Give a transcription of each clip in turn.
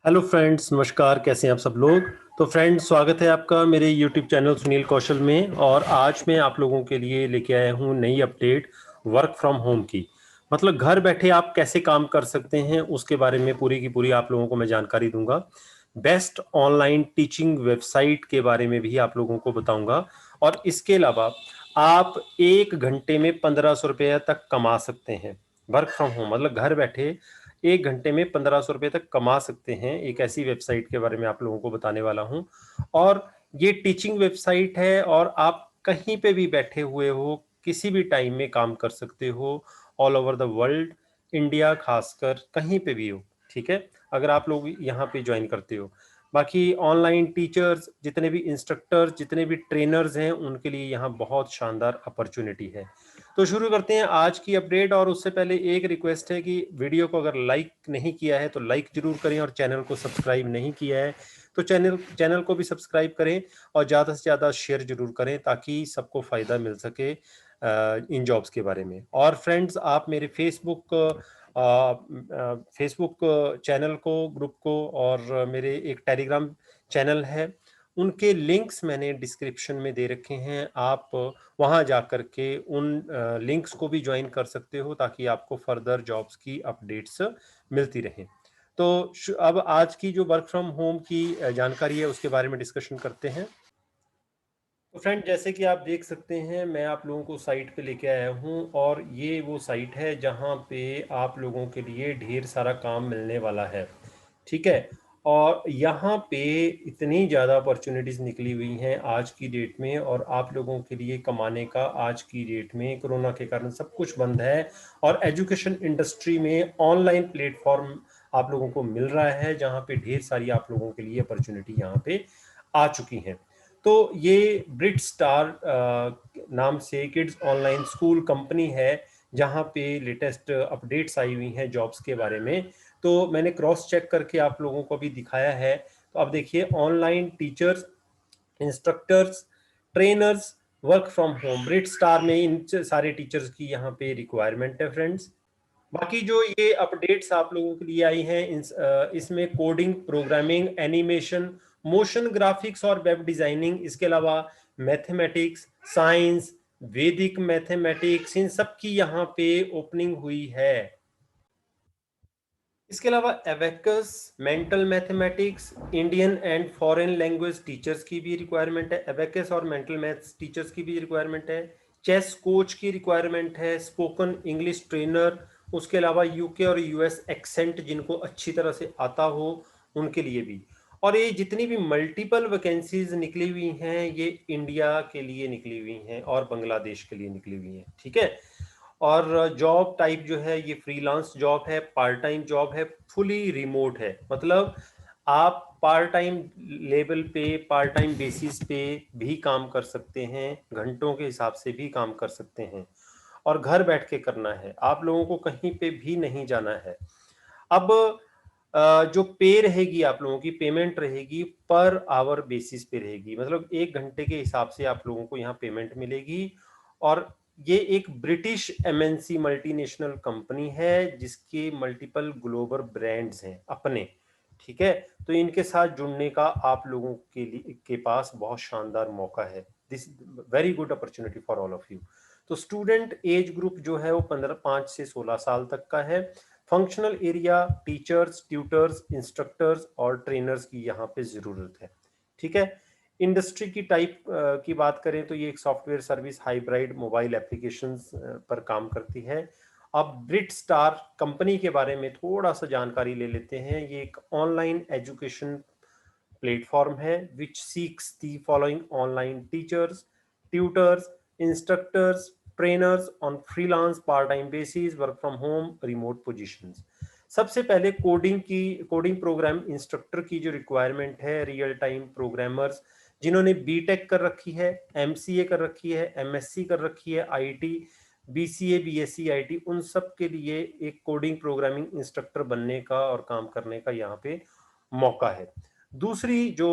Hello friends, नमस्कार। कैसे हैं आप सब लोग। तो फ्रेंड्स, स्वागत है आपका मेरे यूट्यूब चैनल सुनील कौशल में। और आज मैं आप लोगों के लिए लेके आया हूँ नई अपडेट वर्क फ्रॉम होम की। मतलब घर बैठे आप कैसे काम कर सकते हैं उसके बारे में पूरी की पूरी आप लोगों को मैं जानकारी दूंगा। बेस्ट ऑनलाइन टीचिंग वेबसाइट के बारे में भी आप लोगों को बताऊंगा। और इसके अलावा आप 1 घंटे में 1500 रुपये तक कमा सकते हैं। वर्क फ्रॉम होम मतलब घर बैठे 1 घंटे में 1500 रुपये तक कमा सकते हैं। एक ऐसी वेबसाइट के बारे में आप लोगों को बताने वाला हूं। और ये टीचिंग वेबसाइट है और आप कहीं पे भी बैठे हुए हो, किसी भी टाइम में काम कर सकते हो। All over the world, India खासकर कहीं पे भी हो, ठीक है, अगर आप लोग यहाँ पे ज्वाइन करते हो। बाकी ऑनलाइन टीचर्स, जितने भी इंस्ट्रक्टर्स, जितने भी ट्रेनर्स हैं, उनके लिए यहाँ बहुत शानदार अपॉर्चुनिटी है। तो शुरू करते हैं आज की अपडेट। और उससे पहले एक रिक्वेस्ट है कि वीडियो को अगर लाइक नहीं किया है तो लाइक जरूर करें, और चैनल को सब्सक्राइब नहीं किया है तो चैनल को भी सब्सक्राइब करें, और ज़्यादा से ज़्यादा शेयर जरूर करें ताकि सबको फ़ायदा मिल सके इन जॉब्स के बारे में। और फ्रेंड्स, आप मेरे फेसबुक चैनल को, ग्रुप को, और मेरे एक टेलीग्राम चैनल है, उनके लिंक्स मैंने डिस्क्रिप्शन में दे रखे हैं। आप वहां जाकर के उन लिंक्स को भी ज्वाइन कर सकते हो ताकि आपको फर्दर जॉब्स की अपडेट्स मिलती रहें। तो अब आज की जो वर्क फ्रॉम होम की जानकारी है उसके बारे में डिस्कशन करते हैं। तो फ्रेंड, जैसे कि आप देख सकते हैं, मैं आप लोगों को साइट पे लेके आया हूँ, और ये वो साइट है जहाँ पे आप लोगों के लिए ढेर सारा काम मिलने वाला है, ठीक है। और यहाँ पे इतनी ज़्यादा अपॉर्चुनिटीज़ निकली हुई हैं आज की डेट में, और आप लोगों के लिए कमाने का आज की डेट में कोरोना के कारण सब कुछ बंद है। और एजुकेशन इंडस्ट्री में ऑनलाइन प्लेटफॉर्म आप लोगों को मिल रहा है जहाँ पे ढेर सारी आप लोगों के लिए अपॉर्चुनिटी यहाँ पे आ चुकी हैं। तो ये ब्रिट स्टार नाम से किड्स ऑनलाइन स्कूल कंपनी है जहाँ पे लेटेस्ट अपडेट्स आई हुई हैं जॉब्स के बारे में। तो मैंने क्रॉस चेक करके आप लोगों को भी दिखाया है। तो अब देखिए, online teachers, instructors, trainers, work from home, Brit Star में इन सारे टीचर्स की यहाँ पे रिक्वायरमेंट है फ्रेंड्स। बाकी जो ये अपडेट्स आप लोगों के लिए आई हैं, इसमें coding, programming, animation, motion graphics और वेब डिजाइनिंग, इसके अलावा मैथमेटिक्स, साइंस, वैदिक मैथमेटिक्स, इन सब की यहाँ पे ओपनिंग हुई है। इसके अलावा abacus, mental mathematics, Indian and foreign language teachers की भी रिक्वायरमेंट है। एवेकस और मेंटल मैथ्स टीचर्स की भी रिक्वायरमेंट है। चेस कोच की रिक्वायरमेंट है। स्पोकन इंग्लिश ट्रेनर, उसके अलावा यूके और यूएस एक्सेंट जिनको अच्छी तरह से आता हो उनके लिए भी। और ये जितनी भी मल्टीपल वैकेंसीज निकली हुई हैं, ये इंडिया के लिए निकली हुई हैं और बांग्लादेश के लिए निकली हुई हैं, ठीक है। और जॉब टाइप जो है, ये फ्रीलांस जॉब है, पार्ट टाइम जॉब है, फुली रिमोट है। मतलब आप पार्ट टाइम लेवल पे, पार्ट टाइम बेसिस पे भी काम कर सकते हैं, घंटों के हिसाब से भी काम कर सकते हैं, और घर बैठ के करना है, आप लोगों को कहीं पे भी नहीं जाना है। अब जो पे रहेगी, आप लोगों की पेमेंट रहेगी पर आवर बेसिस पे रहेगी। मतलब 1 घंटे के हिसाब से आप लोगों को यहाँ पेमेंट मिलेगी। और ये एक ब्रिटिश एमएनसी मल्टीनेशनल कंपनी है जिसके मल्टीपल ग्लोबल ब्रांड्स हैं अपने, ठीक है। तो इनके साथ जुड़ने का आप लोगों के लिए के पास बहुत शानदार मौका है। This very good opportunity for all of you. तो स्टूडेंट एज ग्रुप जो है वो 5 से 16 साल तक का है। Functional area teachers, tutors, instructors और ट्रेनर्स की यहाँ पे जरूरत है, ठीक है। इंडस्ट्री की टाइप की बात करें तो ये एक software service hybrid mobile applications पर काम करती है। अब ब्रिट स्टार कंपनी के बारे में थोड़ा सा जानकारी ले लेते हैं। ये एक ऑनलाइन एजुकेशन प्लेटफॉर्म है which seeks the following online teachers, tutors, instructors, trainers on freelance part time basis, work from home, remote positions। सबसे पहले कोडिंग प्रोग्राम इंस्ट्रक्टर की जो रिक्वायरमेंट है, रियल टाइम प्रोग्रामर्स जिन्होंने बीटेक कर रखी है, एमसीए कर रखी है, एमएससी कर रखी है, आईटी, बीसीए, बीएससी आईटी, उन सब के लिए एक कोडिंग प्रोग्रामिंग इंस्ट्रक्टर बनने का और काम करने का यहाँ पे मौका है। दूसरी जो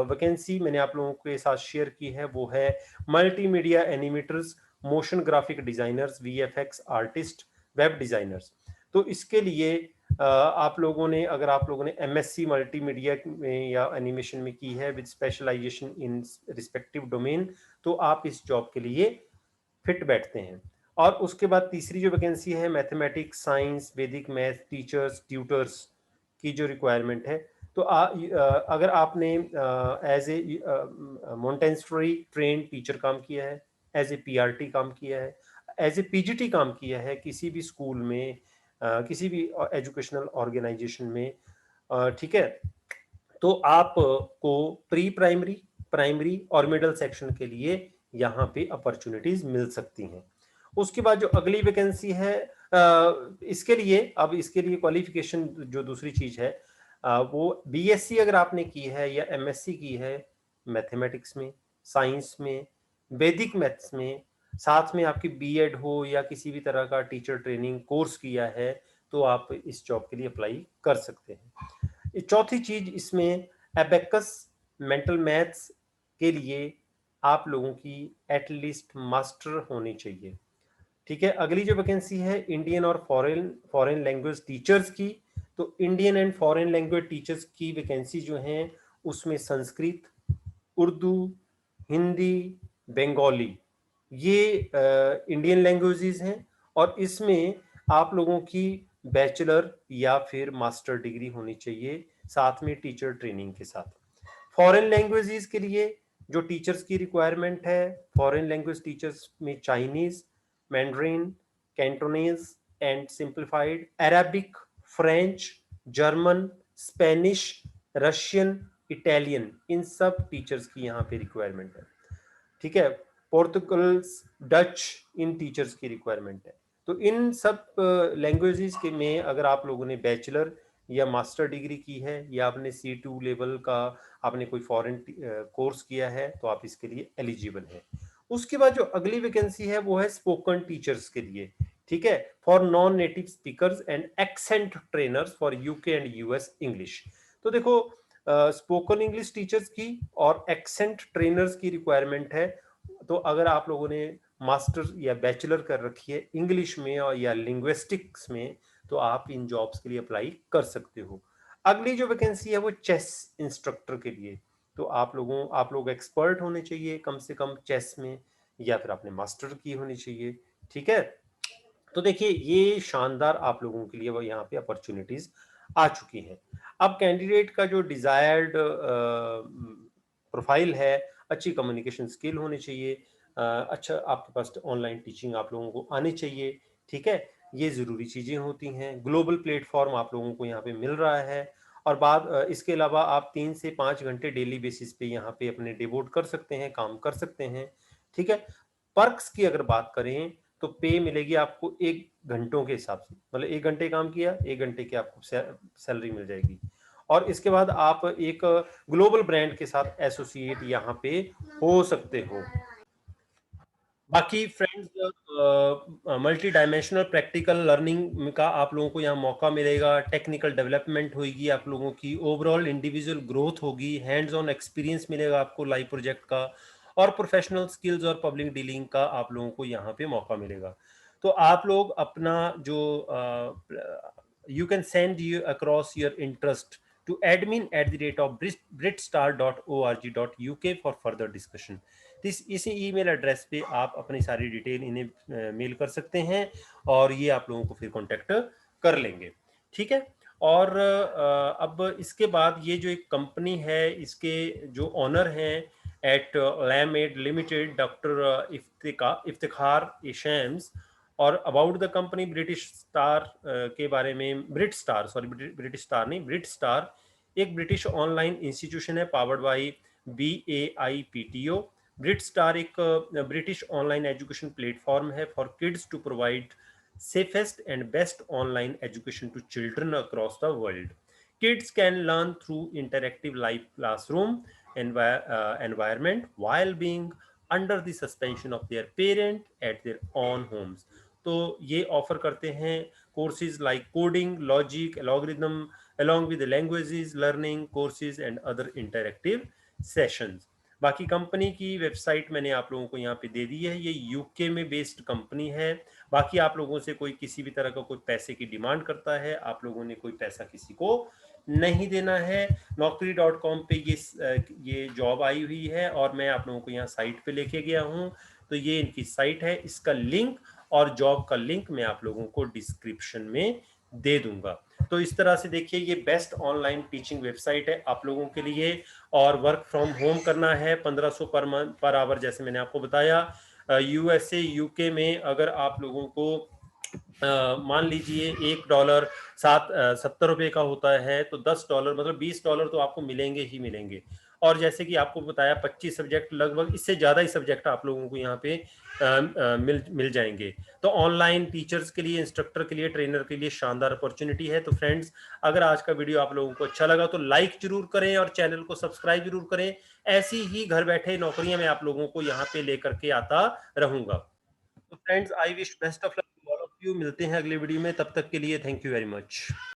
वैकेंसी मैंने आप लोगों के साथ शेयर की है वो है multimedia animators, motion graphic designers, VFX artist, web designers. तो इसके लिए आप लोगों ने, अगर आप लोगों ने एमएससी मल्टीमीडिया में या एनिमेशन में की है with specialization in respective domain, तो आप इस जॉब के लिए फिट बैठते हैं। और उसके बाद तीसरी जो वैकेंसी है मैथमेटिक्स, साइंस, वैदिक मैथ टीचर्स, ट्यूटर्स की जो रिक्वायरमेंट है, तो अगर आपने as a Montessori train teacher काम किया है, एज ए पीआरटी काम किया है, एज ए पीजीटी काम किया है किसी भी स्कूल में, किसी भी एजुकेशनल ऑर्गेनाइजेशन में, ठीक है, तो आपको प्री प्राइमरी, प्राइमरी और मिडिल सेक्शन के लिए यहाँ पे अपॉर्चुनिटीज मिल सकती हैं। उसके बाद जो अगली वैकेंसी है, इसके लिए, अब इसके लिए क्वालिफिकेशन जो दूसरी चीज है, वो बीएससी अगर आपने की है या एमएससी की है मैथमेटिक्स में, साइंस में, वैदिक मैथ्स में, साथ में आपकी बीएड हो या किसी भी तरह का टीचर ट्रेनिंग कोर्स किया है, तो आप इस जॉब के लिए अप्लाई कर सकते हैं। चौथी चीज इसमें एबेकस मेंटल मैथ्स के लिए आप लोगों की एटलीस्ट मास्टर होनी चाहिए। ठीक है, अगली जो वैकेंसी है इंडियन और फॉरेन फॉरेन लैंग्वेज टीचर्स की, तो Indian and foreign language teachers की वैकेंसी जो है उसमें संस्कृत, उर्दू, हिंदी, बंगाली, ये इंडियन लैंग्वेजेस हैं, और इसमें आप लोगों की बैचलर या फिर मास्टर डिग्री होनी चाहिए साथ में टीचर ट्रेनिंग के साथ। फॉरेन लैंग्वेजेस के लिए जो टीचर्स की रिक्वायरमेंट है, फॉरेन लैंग्वेज टीचर्स में Chinese, Mandarin, Cantonese and simplified, Arabic, French, German, Spanish, Russian, Italian, इन सब टीचर्स की यहाँ पे रिक्वायरमेंट है। ठीक है, पोर्तुगल्स, डच, इन टीचर्स की रिक्वायरमेंट है। तो इन सब लैंग्वेजेस के में अगर आप लोगों ने बैचलर या मास्टर डिग्री की है या आपने C2 लेवल का आपने कोई फॉरेन कोर्स किया है, तो आप इसके लिए एलिजिबल हैं। उसके बाद जो अगली वैकेंसी है वो है स्पोकन टीचर्स के लिए। ठीक है, for non native speakers and accent trainers for UK and US English. तो देखो, स्पोकन इंग्लिश टीचर्स की और एक्सेंट ट्रेनर्स की रिक्वायरमेंट है। तो अगर आप लोगों ने मास्टर या बैचलर कर रखी है इंग्लिश में और या लिंग्विस्टिक्स में, तो आप इन जॉब्स के लिए अप्लाई कर सकते हो। अगली जो वैकेंसी है वो चेस इंस्ट्रक्टर के लिए। तो आप लोग एक्सपर्ट होने चाहिए कम से कम चेस में, या फिर आपने मास्टर की होनी चाहिए। ठीक है, तो देखिए ये शानदार आप लोगों के लिए वो यहाँ पे अपॉर्चुनिटीज आ चुकी हैं। अब कैंडिडेट का जो डिजायर्ड प्रोफाइल है, अच्छी कम्युनिकेशन स्किल होनी चाहिए, अच्छा आपके पास ऑनलाइन टीचिंग आप लोगों को आनी चाहिए। ठीक है, ये ज़रूरी चीज़ें होती हैं। ग्लोबल प्लेटफॉर्म आप लोगों को यहाँ पे मिल रहा है, और इसके अलावा आप 3 से 5 घंटे डेली बेसिस पे यहाँ पे अपने डिवोट कर सकते हैं, काम कर सकते हैं। ठीक है, पर्क्स की अगर बात करें तो पे मिलेगी आपको 1 घंटों के हिसाब से, मतलब 1 घंटे काम किया 1 घंटे की आपको सैलरी मिल जाएगी। और इसके बाद आप एक ग्लोबल ब्रांड के साथ एसोसिएट यहाँ पे हो सकते हो। बाकी friends, multi dimensional practical learning का आप लोगों को यहाँ मौका मिलेगा, टेक्निकल डेवलपमेंट होगी आप लोगों की, ओवरऑल इंडिविजुअल ग्रोथ होगी, हैंड्स ऑन एक्सपीरियंस मिलेगा आपको लाइव प्रोजेक्ट का, और प्रोफेशनल स्किल्स और पब्लिक डीलिंग का आप लोगों को यहाँ पे मौका मिलेगा। तो आप लोग अपना जो you can send you across your interest to admin@britstar.org.uk for further discussion. इसी ईमेल एड्रेस पे आप अपनी सारी डिटेल इन्हें मेल कर सकते हैं, और ये आप लोगों को फिर कांटेक्ट कर लेंगे। ठीक है, और अब इसके बाद ये जो एक कंपनी है, इसके जो ऑनर हैं एट लैमेड लिमिटेड, डॉक्टर इफ्तिखार शैम्स, और about the company British Star के बारे में, ब्रिटिश स्टार नहीं, ब्रिट स्टार एक ब्रिटिश ऑनलाइन इंस्टीट्यूशन है powered by BAIPTO। Brit Star एक ब्रिटिश ऑनलाइन एजुकेशन प्लेटफॉर्म है for kids to provide safest and best online education to children across the world. Kids can learn through interactive live classroom environment while being under the suspension of their parent at their own homes. तो ये offer करते हैं courses like coding, logic, algorithm along with the languages learning courses and other interactive sessions. बाकी company की website मैंने आप लोगों को यहाँ पे दे दी है, ये यूके में बेस्ड कंपनी है। बाकी आप लोगों से कोई किसी भी तरह का कोई पैसे की डिमांड करता है, आप लोगों ने कोई पैसा किसी को नहीं देना है। naukri.com पे ये जॉब आई हुई है और मैं आप लोगों को यहाँ साइट पे लेके गया हूँ। तो ये इनकी साइट है, इसका लिंक और जॉब का लिंक मैं आप लोगों को डिस्क्रिप्शन में दे दूंगा। तो इस तरह से देखिए ये बेस्ट ऑनलाइन टीचिंग वेबसाइट है आप लोगों के लिए। और वर्क फ्रॉम होम करना है 1500 पर मंथ पर आवर, जैसे मैंने आपको बताया। यूएसए यूके में अगर आप लोगों को मान लीजिए $1 70 रुपए का होता है, तो $10 मतलब $20 तो आपको मिलेंगे ही मिलेंगे। और जैसे कि आपको बताया 25 सब्जेक्ट, लगभग इससे ज्यादा ही सब्जेक्ट आप लोगों को यहाँ पे मिल जाएंगे। तो ऑनलाइन टीचर्स के लिए, इंस्ट्रक्टर के लिए, ट्रेनर के लिए शानदार अपॉर्चुनिटी है। तो फ्रेंड्स, अगर आज का वीडियो आप लोगों को अच्छा लगा तो लाइक जरूर करें और चैनल को सब्सक्राइब जरूर करें। ऐसी ही घर बैठे नौकरियां मैं आप लोगों को यहाँ पे लेकर के आता रहूंगा। तो friends, I wish best of luck to all of you. मिलते हैं अगले वीडियो में, तब तक के लिए थैंक यू वेरी मच।